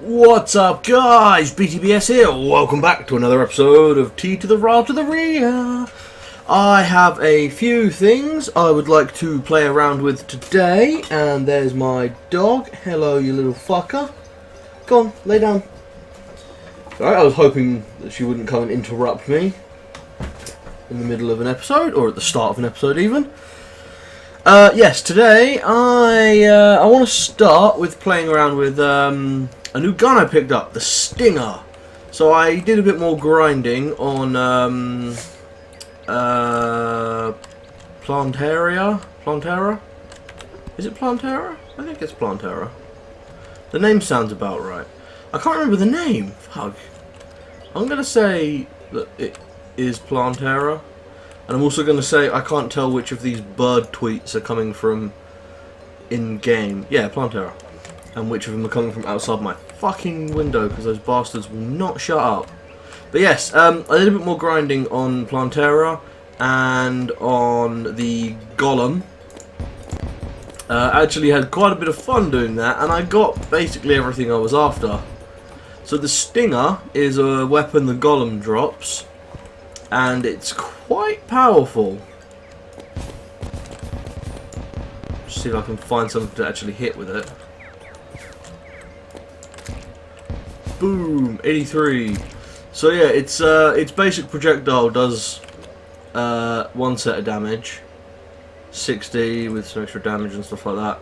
What's up, guys? BTBS here. Welcome back to another episode of T to the Ra to the Ria. I have a few things I would like to play around with today, and there's my dog. Hello, you little fucker. Go on, lay down. Alright, I was hoping that she wouldn't come and interrupt me in the middle of an episode, or at the start of an episode even. Yes, today I want to start with playing around with a new gun I picked up, the Stinger. So I did a bit more grinding on Plantera? Is it Plantera? I think it's Plantera. The name sounds about right. I can't remember the name. Fuck. I'm going to say that it is Plantera. And I'm also going to say I can't tell which of these bird tweets are coming from in-game. Yeah, Plantera. And which of them are coming from outside my fucking window, because those bastards will not shut up. But yes, I did a bit more grinding on Plantera and on the Golem. I actually had quite a bit of fun doing that, and I got basically everything I was after. So the Stinger is a weapon the Golem drops, and it's quite powerful. Just see if I can find something to actually hit with it. Boom, 83. So yeah, its basic projectile does one set of damage, 60 with some extra damage and stuff like that,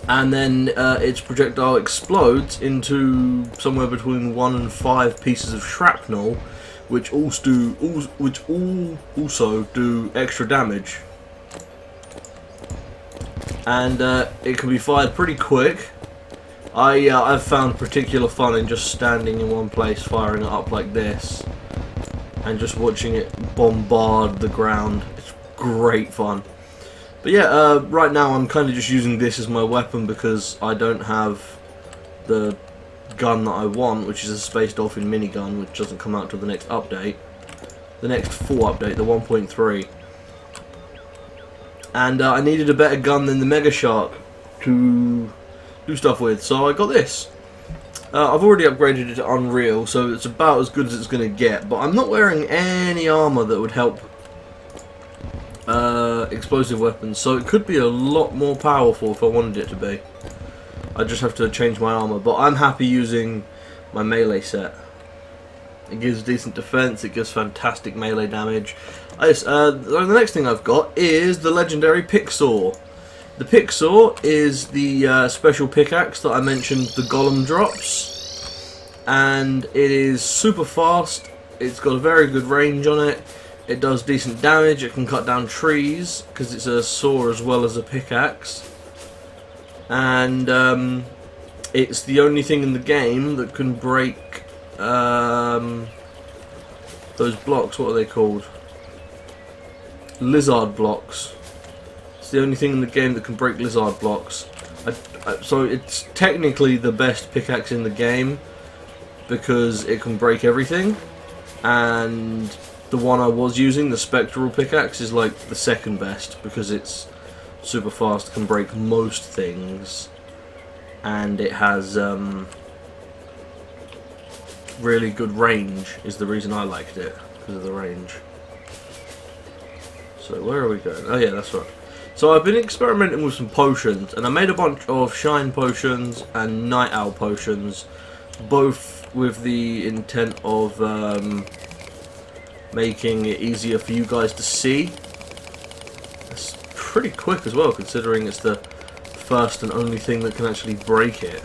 and then its projectile explodes into somewhere between 1 and 5 pieces of shrapnel, which also do extra damage, and it can be fired pretty quick. I've found particular fun in just standing in one place, firing it up like this, and just watching it bombard the ground. It's great fun. But yeah, right now I'm kind of just using this as my weapon because I don't have the gun that I want, which is a Space Dolphin minigun, which doesn't come out till the next update. The next full update, the 1.3. And I needed a better gun than the Mega Shark to do stuff with, so I got this. I've already upgraded it to Unreal, so it's about as good as it's going to get, but I'm not wearing any armor that would help explosive weapons, so it could be a lot more powerful if I wanted it to be. I just have to change my armor, but I'm happy using my melee set. It gives decent defense, it gives fantastic melee damage. The next thing I've got is the legendary Picksaw. The Picksaw is the special pickaxe that I mentioned the Golem drops, and it is super fast. It's got a very good range on it. It does decent damage. It can cut down trees because it's a saw as well as a pickaxe, and it's the only thing in the game that can break those blocks. What are they called? Lizard blocks. It's the only thing in the game that can break lizard blocks. So it's technically the best pickaxe in the game because it can break everything, and the one I was using, the spectral pickaxe, is like the second best because it's super fast, can break most things, and it has really good range, is the reason I liked it, because of the range. So where are we going? Oh yeah, that's right. So I've been experimenting with some potions, and I made a bunch of shine potions and night owl potions, both with the intent of making it easier for you guys to see. It's pretty quick as well, considering it's the first and only thing that can actually break it.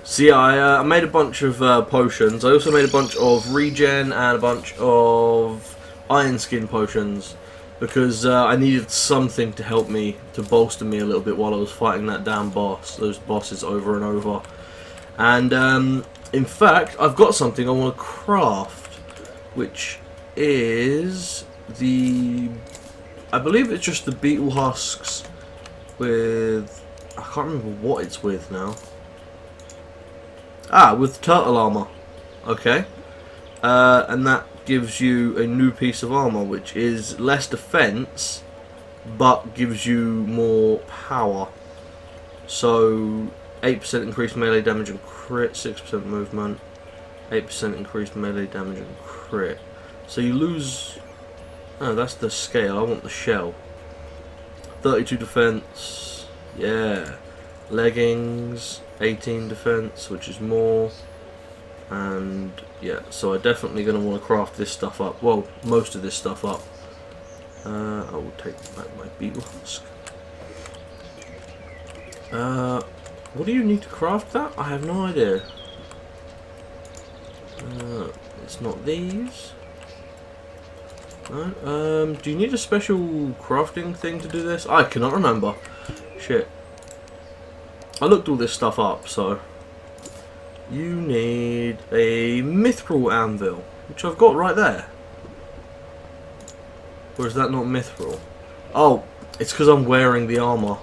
So yeah, I made a bunch of potions. I also made a bunch of regen and a bunch of iron skin potions, because I needed something to help me, to bolster me a little bit while I was fighting that damn boss, those bosses over and over. And in fact, I've got something I want to craft, which is the, I believe it's just the beetle husks with, I can't remember what it's with now. With turtle armor. Okay. And that gives you a new piece of armor, which is less defense but gives you more power. So 8% increased melee damage and crit, 6% movement, 8% increased melee damage and crit. So you lose... Oh, that's the scale. I want the shell. 32 defense. Yeah. Leggings. 18 defense, which is more. And yeah, so I'm definitely going to want to craft this stuff up. Well, most of this stuff up. I will take back my beetle husk. What do you need to craft that? I have no idea. It's not these. No. Do you need a special crafting thing to do this? I cannot remember. Shit. I looked all this stuff up, so... You need a mithril anvil, which I've got right there. Or is that not mithril? Oh, it's because I'm wearing the armour.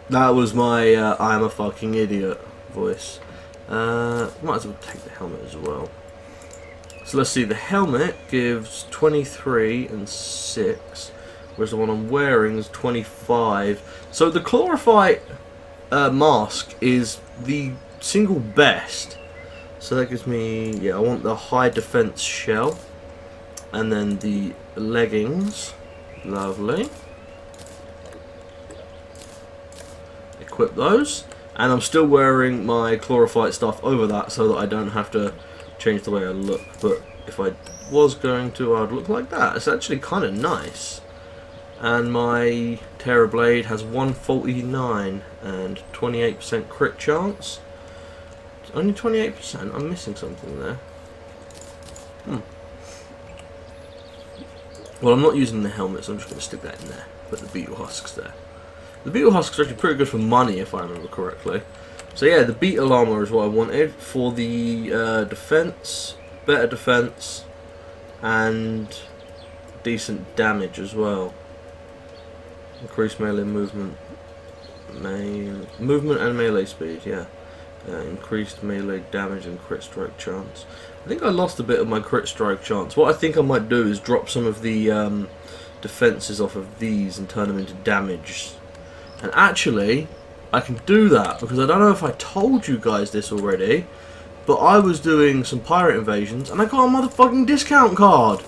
That was my I'm a fucking idiot voice. Might as well take the helmet as well. So let's see, the helmet gives 23 and 6, whereas the one I'm wearing is 25. So the chlorophyte mask is the single best. So that gives me, yeah, I want the high defense shell. And then the leggings. Lovely. Equip those. And I'm still wearing my chlorophyte stuff over that so that I don't have to change the way I look. But if I was going to, I'd look like that. It's actually kind of nice. And my Terra Blade has 149 and 28% crit chance. It's only 28%. I'm missing something there. Well, I'm not using the helmet, so I'm just going to stick that in there. Put the beetle husks there. The beetle husks are actually pretty good for money, if I remember correctly. So yeah, the beetle armor is what I wanted for the defense, better defense, and decent damage as well. Increased melee movement, movement and melee speed. Yeah, increased melee damage and crit strike chance. I think I lost a bit of my crit strike chance. What I think I might do is drop some of the defenses off of these and turn them into damage. And actually, I can do that because I don't know if I told you guys this already, but I was doing some pirate invasions and I got a motherfucking discount card.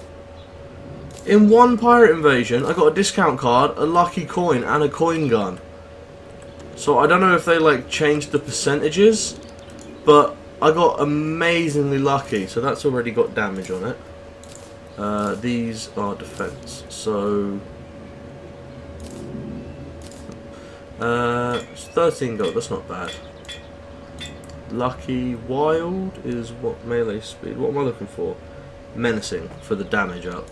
In one pirate invasion, I got a discount card, a lucky coin, and a coin gun. So I don't know if they like changed the percentages, but I got amazingly lucky. So that's already got damage on it. These are defense. So it's 13 gold. That's not bad. Lucky wild is what melee speed. What am I looking for? Menacing for the damage up.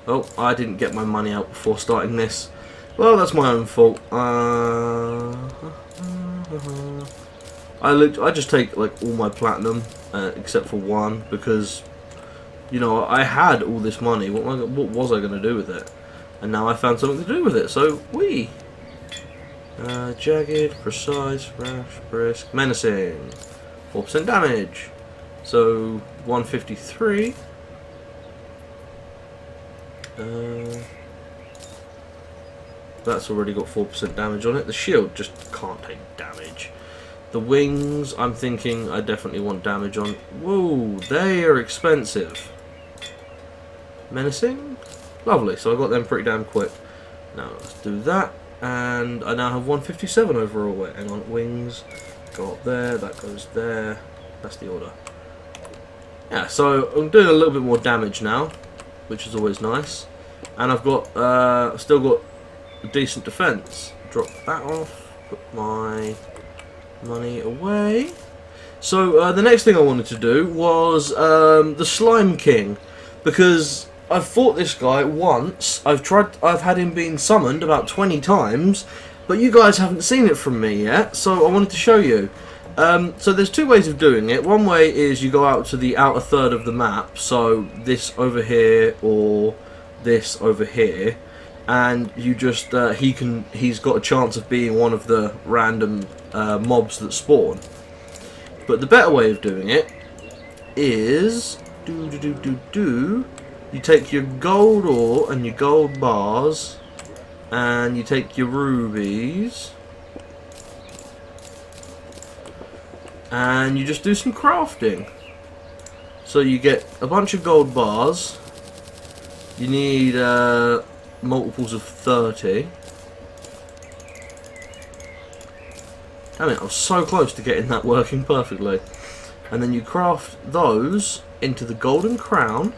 Oh, I didn't get my money out before starting this. Well, that's my own fault. I just take like all my platinum except for one because you know I had all this money. What was I going to do with it? And now I found something to do with it. So jagged, precise, rash, brisk, menacing, 4% damage. So 153. That's already got 4% damage on it. The shield just can't take damage. The wings, I'm thinking I definitely want damage on. Whoa, they are expensive. Menacing? Lovely, so I got them pretty damn quick. Now let's do that. And I now have 157 overall weight. Hang on, wings. Go up there, that goes there. That's the order. Yeah, so I'm doing a little bit more damage now, which is always nice. And I've got, still got a decent defense. Drop that off. Put my money away. So the next thing I wanted to do was the Slime King, because I've fought this guy once. I've had him being summoned about 20 times, but you guys haven't seen it from me yet, so I wanted to show you. So there's two ways of doing it. One way is you go out to the outer third of the map, so this over here or this over here, and you just he's got a chance of being one of the random mobs that spawn. But the better way of doing it is you take your gold ore and your gold bars, and you take your rubies, and you just do some crafting. So you get a bunch of gold bars. You need multiples of 30. I mean, I was so close to getting that working perfectly. And then you craft those into the golden crown.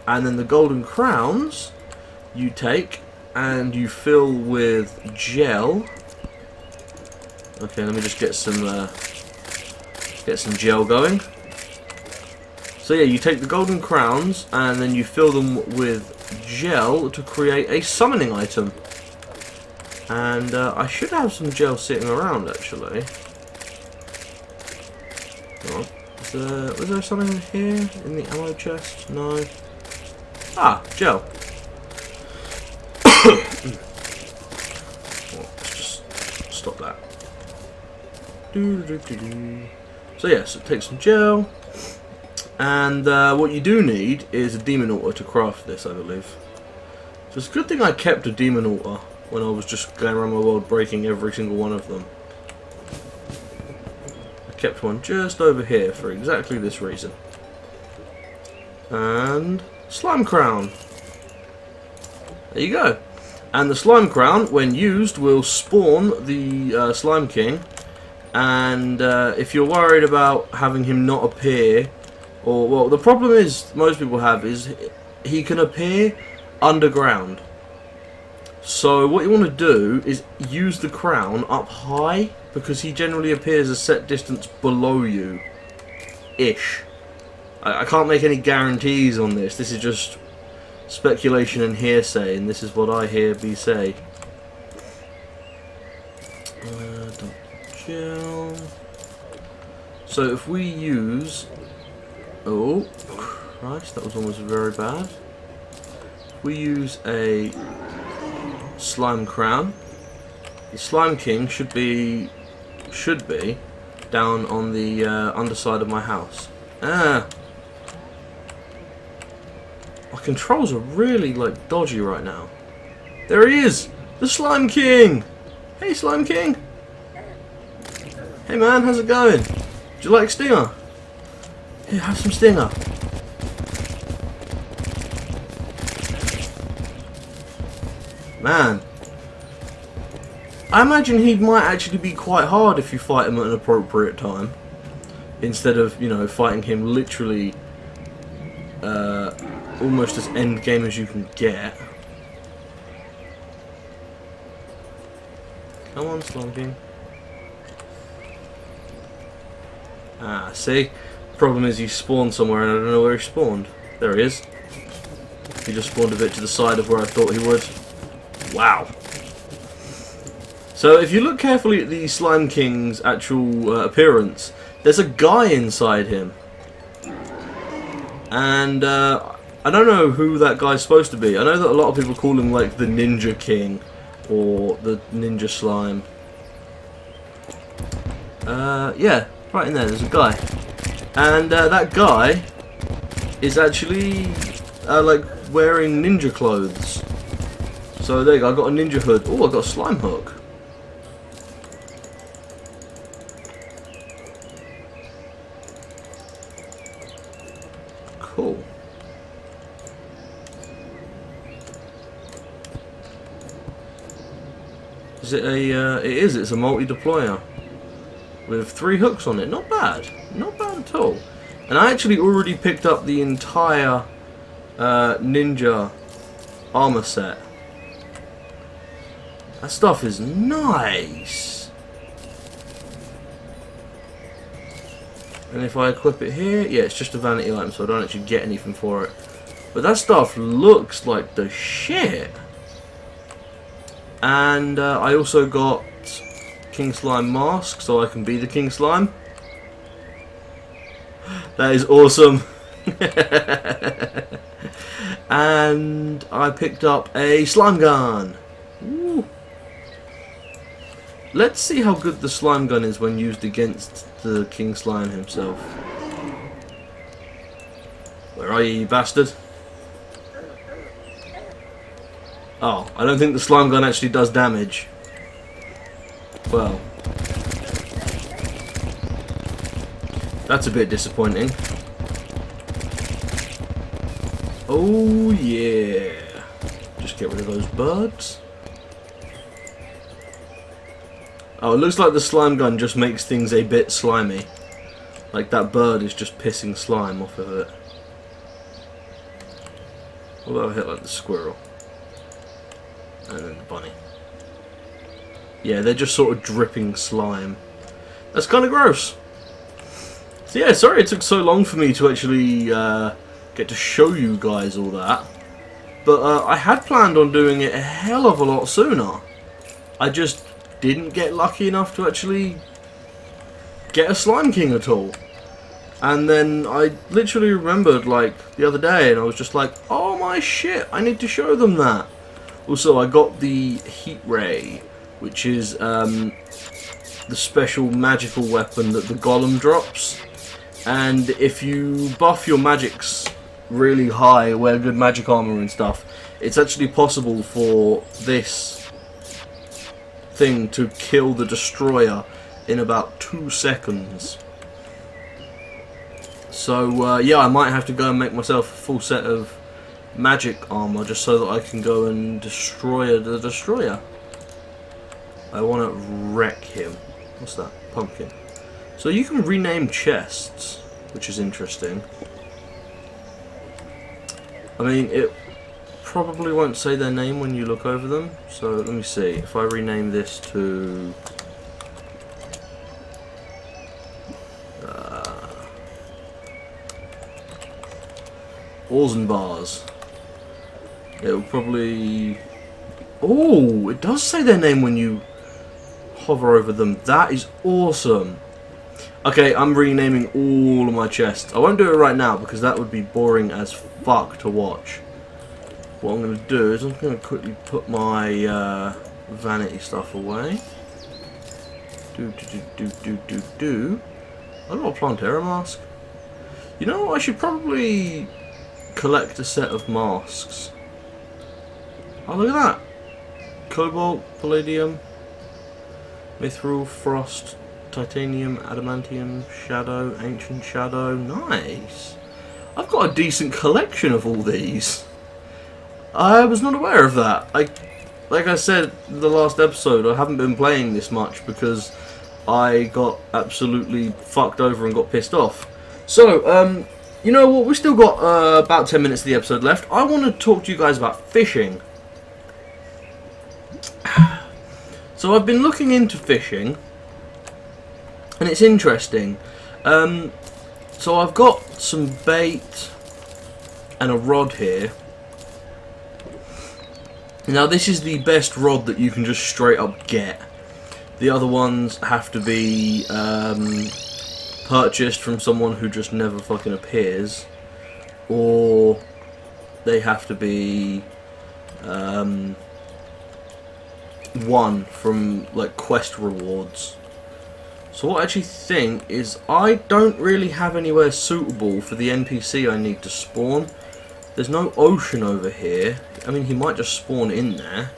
And then the golden crowns you take and you fill with gel. Okay, let me just get some gel going. So yeah, you take the golden crowns and then you fill them with gel to create a summoning item. And I should have some gel sitting around actually. Oh, was there something here in the ammo chest? No. Ah, gel. Oh, let's just stop that. So yes, it takes some gel, and what you do need is a demon altar to craft this, I believe. So it's a good thing I kept a demon altar when I was just going around my world breaking every single one of them. I kept one just over here for exactly this reason. And slime crown. There you go. And the slime crown, when used, will spawn the slime king. And if you're worried about having him not appear, or well, the problem is most people have is he can appear underground. So what you want to do is use the crown up high, because he generally appears a set distance below you, ish. I can't make any guarantees on this. This is just speculation and hearsay, and this is what I hear be say. Gel. So if we use, oh Christ, that was almost very bad. If we use a slime crown, the slime king should be down on the underside of my house. My controls are really like dodgy right now. There he is, the Slime King. Hey Slime King. Hey man, how's it going? Do you like Stinger? Here, have some Stinger. Man, I imagine he might actually be quite hard if you fight him at an appropriate time, instead of, you know, fighting him literally almost as end game as you can get. Come on, Slime King. Ah, see? The problem is he spawned somewhere and I don't know where he spawned. There he is. He just spawned a bit to the side of where I thought he would. Wow. So if you look carefully at the Slime King's actual appearance, there's a guy inside him. And I don't know who that guy's supposed to be. I know that a lot of people call him like the Ninja King or the Ninja Slime. Yeah, right in there's a guy. And that guy is actually like wearing ninja clothes. So there you go, I got a ninja hood. Oh, I got a slime hook. Cool. Is it a? It is. It's a multi-deployer with 3 hooks on it. Not bad. Not bad at all. And I actually already picked up the entire ninja armor set. That stuff is nice. And if I equip it here, yeah, it's just a vanity item, so I don't actually get anything for it. But that stuff looks like the shit. And I also got King Slime mask, so I can be the King Slime. That is awesome. And I picked up a slime gun. Ooh. Let's see how good the slime gun is when used against the King Slime himself. Where are you, you bastard? Oh, I don't think the slime gun actually does damage. Well, that's a bit disappointing. Oh yeah. Just get rid of those birds. Oh, it looks like the slime gun just makes things a bit slimy. Like that bird is just pissing slime off of it. What about a hit like the squirrel? And then the bunny. Yeah, they're just sort of dripping slime. That's kind of gross. So yeah, sorry it took so long for me to actually get to show you guys all that. But I had planned on doing it a hell of a lot sooner. I just didn't get lucky enough to actually get a Slime King at all. And then I literally remembered like the other day and I was just like, oh my shit, I need to show them that. Also, I got the Heat Ray, which is the special magical weapon that the Golem drops. And if you buff your magics really high, wear good magic armor and stuff, it's actually possible for this thing to kill the destroyer in about 2 seconds. So yeah, I might have to go and make myself a full set of magic armor just so that I can go and destroy the destroyer. I want to wreck him. What's that? Pumpkin. So you can rename chests, which is interesting. I mean, it probably won't say their name when you look over them. So let me see. If I rename this to Oars and Bars, it'll probably... Oh, it does say their name when you hover over them. That is awesome. Okay, I'm renaming all of my chests. I won't do it right now because that would be boring as fuck to watch. What I'm going to do is I'm going to quickly put my vanity stuff away. I got a Plantera mask. You know what? I should probably collect a set of masks. Oh, look at that. Cobalt, Palladium, Mithril, Frost, Titanium, Adamantium, Shadow, Ancient Shadow. Nice. I've got a decent collection of all these. I was not aware of that. Like I said in the last episode, I haven't been playing this much because I got absolutely fucked over and got pissed off. So, you know what? We've still got about 10 minutes of the episode left. I want to talk to you guys about fishing. So I've been looking into fishing, and it's interesting. So I've got some bait and a rod here. Now this is the best rod that you can just straight up get. The other ones have to be purchased from someone who just never fucking appears, or they have to be won from like quest rewards. So what I actually think is I don't really have anywhere suitable for the NPC I need to spawn. There's no ocean over here. I mean, he might just spawn in there.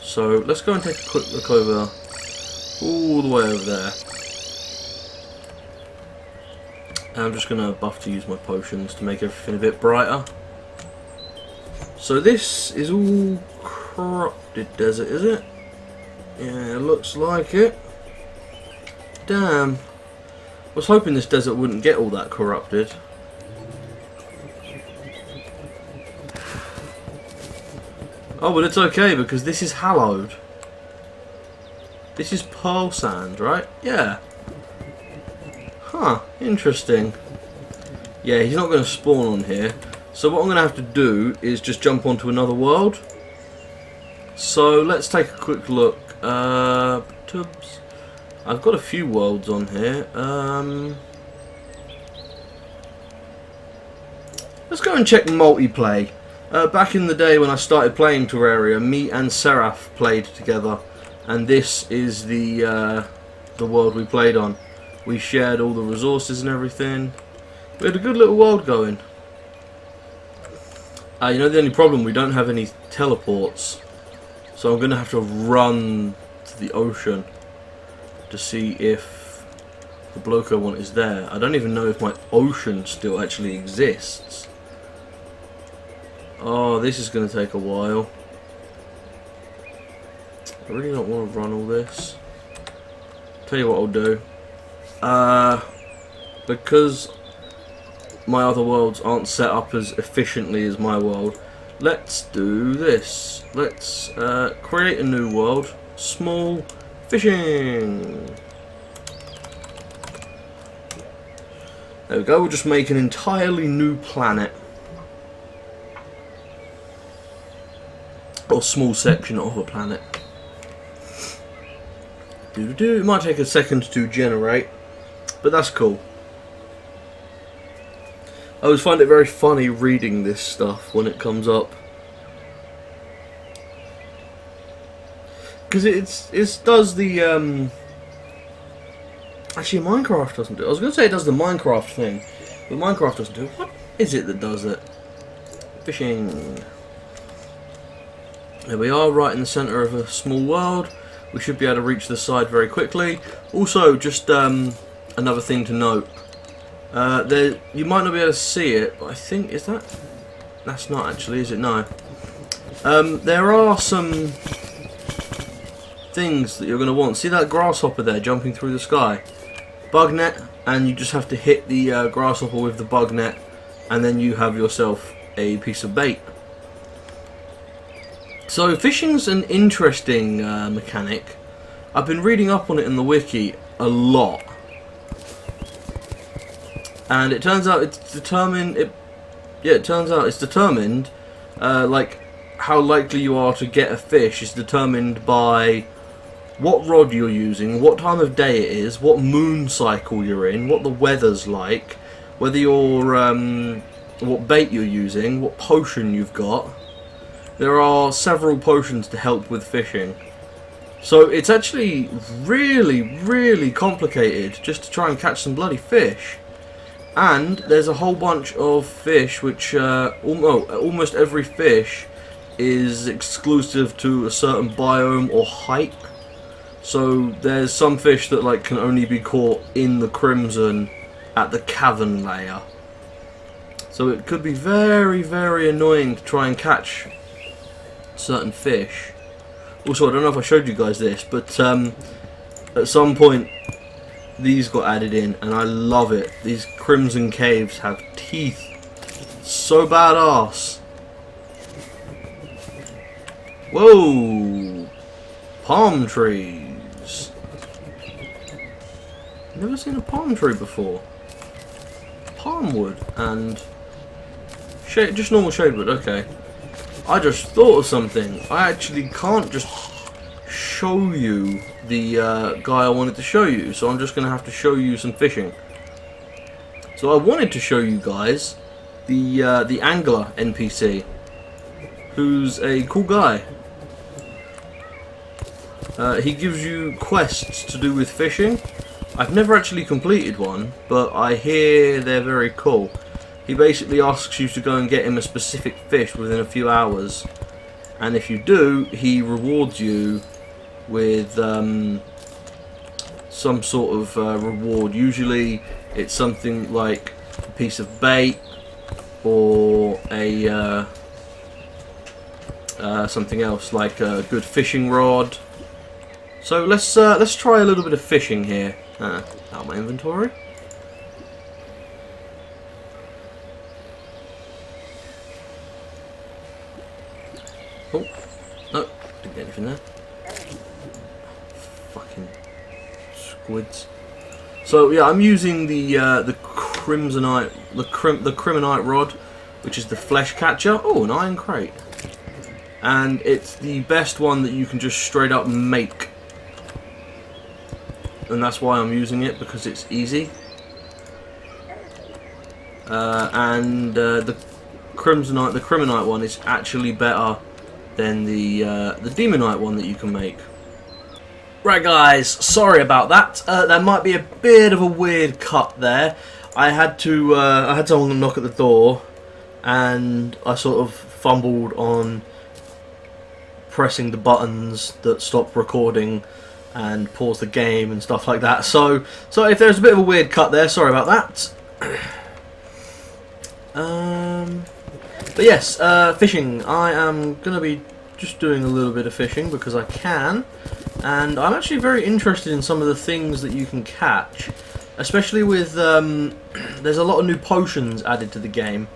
So let's go and take a quick look over, all the way over there. And I'm just going to buff to use my potions to make everything a bit brighter. So this is all corrupted desert, is it? Yeah, it looks like it. Damn. I was hoping this desert wouldn't get all that corrupted. Oh, but it's okay because this is hallowed. This is pearl sand, right? Yeah. Huh, interesting. Yeah, he's not going to spawn on here. So what I'm going to have to do is just jump onto another world. So let's take a quick look. Tubs. I've got a few worlds on here. Let's go and check multiplayer. Back in the day when I started playing Terraria, me and Seraph played together. and this is the world we played on. We shared all the resources and everything. We had a good little world going. You know, the only problem, we don't have any teleports, so I'm going to have to run to the ocean to see if the bloke I want is there. I don't even know if my ocean still actually exists. Oh, this is going to take a while. I really don't want to run all this. Tell you what I'll do. Because my other worlds aren't set up as efficiently as my world, let's do this. Let's create a new world. Small fishing. There we go, we'll just make an entirely new planet. Or small section of a planet. It might take a second to generate, but that's cool. I always find it very funny reading this stuff when it comes up, because it does the actually Minecraft doesn't do it. I was going to say it does the Minecraft thing, but Minecraft doesn't do it. What is it that does it? Fishing. There we are, right in the centre of a small world. We should be able to reach the side very quickly. Also, just another thing to note. You might not be able to see it, but I think, is that? That's not actually, is it? No. There are some things that you're going to want. See that grasshopper there jumping through the sky? Bug net, and you just have to hit the grasshopper with the bug net, and then you have yourself a piece of bait. So fishing's an interesting mechanic. I've been reading up on it in the wiki a lot, and it turns out it's determined. It turns out it's determined, like how likely you are to get a fish is determined by what rod you're using, what time of day it is, what moon cycle you're in, what the weather's like, whether you're what bait you're using, what potion you've got. There are several potions to help with fishing. So it's actually really complicated just to try and catch some bloody fish. And there's a whole bunch of fish which, almost every fish is exclusive to a certain biome or height. So there's some fish that like can only be caught in the Crimson at the cavern layer. So it could be very annoying to try and catch certain fish. Also, I don't know if I showed you guys this, but at some point these got added in, and I love it. These Crimson Caves have teeth. So badass. Whoa! Palm trees. Never seen a palm tree before. Palm wood and shade, just normal shade wood. Okay. I just thought of something. I actually can't just show you the guy I wanted to show you, so I'm just going to have to show you some fishing. So I wanted to show you guys the angler NPC, who's a cool guy. He gives you quests to do with fishing. I've never actually completed one, but I hear they're very cool. He basically asks you to go and get him a specific fish within a few hours, and if you do, he rewards you with some sort of reward. Usually it's something like a piece of bait or a something else like a good fishing rod. So let's try a little bit of fishing here. Out of my inventory. Oh, no, didn't get anything there. Fucking squids. So yeah, I'm using the crimsonite, the criminite rod, which is the flesh catcher. Oh, an iron crate, and it's the best one that you can just straight up make, and that's why I'm using it, because it's easy. And the criminite one is actually better than the demonite one that you can make. Right guys, sorry about that. There might be a bit of a weird cut there. I had someone knock at the door, and I sort of fumbled on pressing the buttons that stop recording and pause the game and stuff like that. So if there's a bit of a weird cut there, sorry about that. But yes, fishing. I am going to be just doing a little bit of fishing because I can, and I'm actually very interested in some of the things that you can catch, especially with there's a lot of new potions added to the game,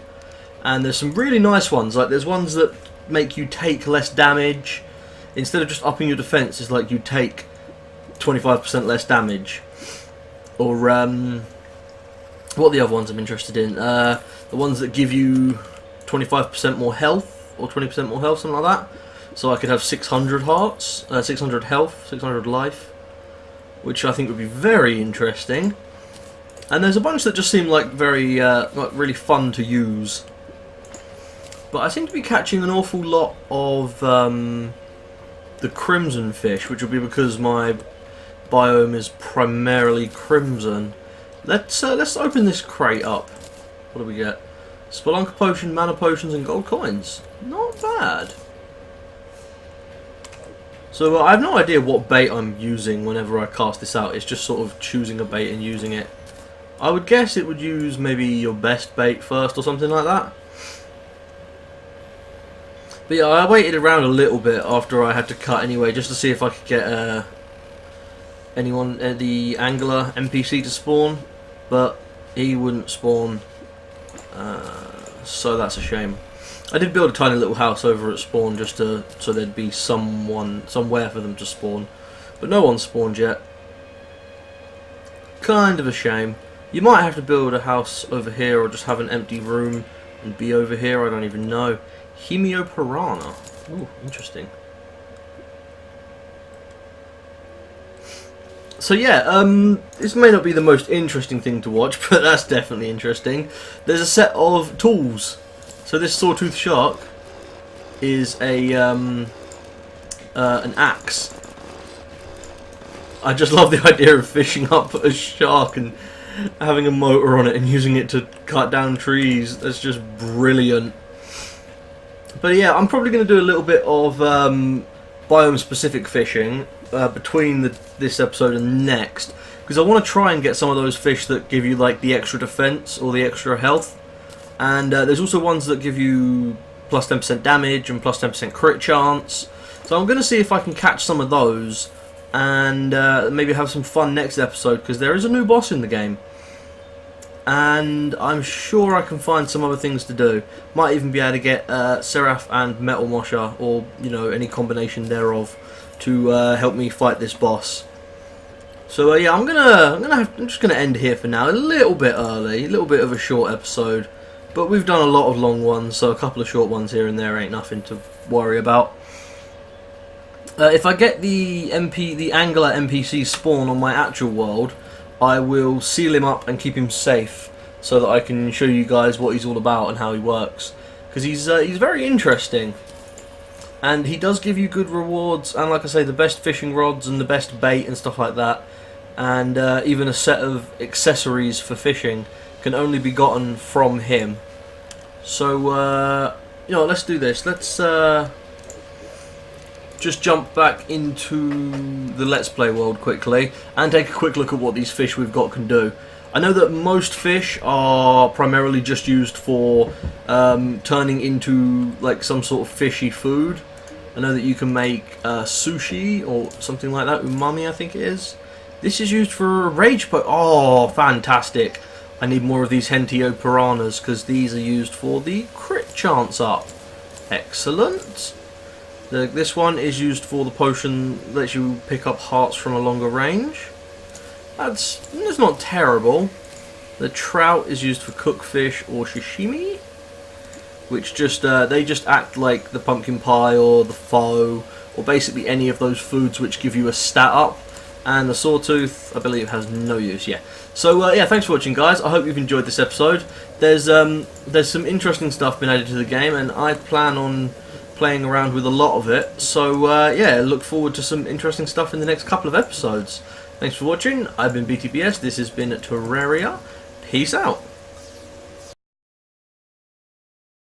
and there's some really nice ones. Like there's ones that make you take less damage. Instead of just upping your defense, it's like you take 25% less damage. Or what are the other ones I'm interested in? The ones that give you 25% more health, or 20% more health, something like that. So I could have 600 hearts, 600 health, 600 life, which I think would be very interesting. And there's a bunch that just seem like very, like really fun to use. But I seem to be catching an awful lot of the crimson fish, which will be because my biome is primarily crimson. Let's open this crate up. What do we get? Spelunker potion, mana potions, and gold coins. Not bad. So I have no idea what bait I'm using whenever I cast this out. It's just sort of choosing a bait and using it. I would guess it would use maybe your best bait first or something like that. But yeah, I waited around a little bit after I had to cut anyway, just to see if I could get the angler NPC to spawn, but he wouldn't spawn, so that's a shame. I did build a tiny little house over at spawn just so there'd be somewhere for them to spawn, but no one spawned yet. Kind of a shame. You might have to build a house over here or just have an empty room and be over here, I don't even know. Hemiopiranha. Ooh, interesting. So yeah, this may not be the most interesting thing to watch, but that's definitely interesting. There's a set of tools. So this sawtooth shark is an axe. I just love the idea of fishing up a shark and having a motor on it and using it to cut down trees. That's just brilliant. But yeah, I'm probably going to do a little bit of biome-specific fishing between this episode and next, because I want to try and get some of those fish that give you like the extra defense or the extra health. And there's also ones that give you plus 10% damage and plus 10% crit chance. So I'm going to see if I can catch some of those and maybe have some fun next episode, because there is a new boss in the game. And I'm sure I can find some other things to do. Might even be able to get Seraph and Metal Mosher, or you know, any combination thereof, to help me fight this boss. So yeah, I'm just gonna end here for now. A little bit early, a little bit of a short episode, but we've done a lot of long ones, so a couple of short ones here and there ain't nothing to worry about. If I get the angler NPC spawn on my actual world, I will seal him up and keep him safe so that I can show you guys what he's all about and how he works, because he's very interesting, and he does give you good rewards, and like I say, the best fishing rods and the best bait and stuff like that, and even a set of accessories for fishing can only be gotten from him. So you know, let's do this. Let's just jump back into the Let's Play world quickly and take a quick look at what these fish we've got can do. I know that most fish are primarily just used for turning into like some sort of fishy food. I know that you can make sushi or something like that, umami I think it is. This is used for rage po- oh, fantastic. I need more of these Hemiopiranhas because these are used for the crit chance up. Excellent. This one is used for the potion that lets you pick up hearts from a longer range. That's not terrible. The trout is used for cooked fish or sashimi, which just they just act like the pumpkin pie or the pho, or basically any of those foods which give you a stat up. And the sawtooth, I believe, has no use. Yeah. So yeah, thanks for watching, guys. I hope you've enjoyed this episode. There's some interesting stuff been added to the game, and I plan on playing around with a lot of it. So yeah, look forward to some interesting stuff in the next couple of episodes. Thanks for watching. I've been BTBS. This has been Terraria. Peace out.